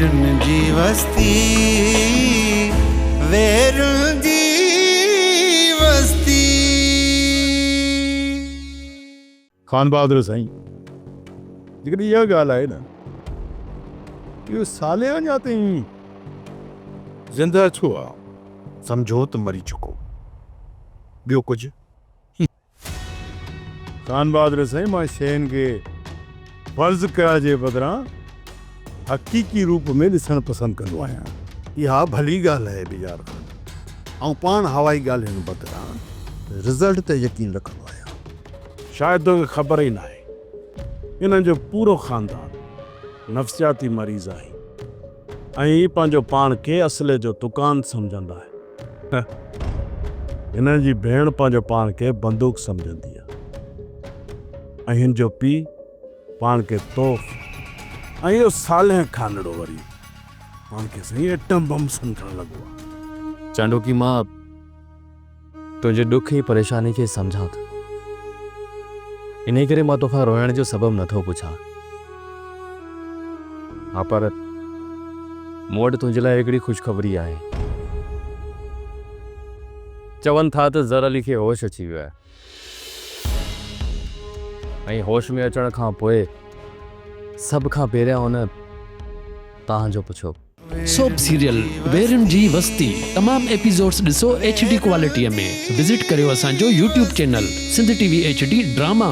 वेरुन जी वस्ती, वेरुन जी वस्ती। खान बहादुर साईं, जेकॾहिं इहा ॻाल्हि आहे न, इहो साले अञा ताईं ज़िंदा छो आहे? सम्झो त मरी चुको, ॿियो कुझु? खान बहादुर साईं, मां शयुनि खे फर्ज़ कया जे बदिरां हक़ीक़ी रूप में ॾिसणु पसंदि कंदो आहियां। इहा भली ॻाल्हि आहे बिजार खान, ऐं पाण हवाई ॻाल्हियुनि बदिरां रिज़ल्ट ते यकीन रखंदो आहियां। शायदि तोखे ख़बर ई न आहे, इन्हनि जो पूरो ख़ानदान नफ़्सियाती मरीज़ आहे ऐं पंहिंजो पाण खे असले जो दुकान सम्झंदा आहे। हिननि जी भेण पंहिंजो पाण खे बंदूक सम्झंदी आहे ऐं हिन जो पीउ पाण खे तोहफ़, ऐं इहो साले खानड़ो वरी पाण खे सही एटम बम सम्झणु लॻो आहे। चांडोकी, मां तुंहिंजे ॾुख ऐं परेशानी खे सम्झां थो, इन करे मां तोखां रोइण जो सबबु नथो पुछां। हा, पर मूं वटि तुंहिंजे लाइ हिकिड़ी ख़ुशख़बरी आहे। चवनि था त ज़र अली खे होश अची वियो आहे, ऐं होश में अचण खां पोइ सभ खां पहिरियां हुन तव्हांजो पुछो। सोप सीरियल वेरुन जी वस्ती तमाम एपिसोड्स ॾिसो HD क्वालिटीअ में। विज़िट करियो असांजो YouTube channel Sindh TV HD drama.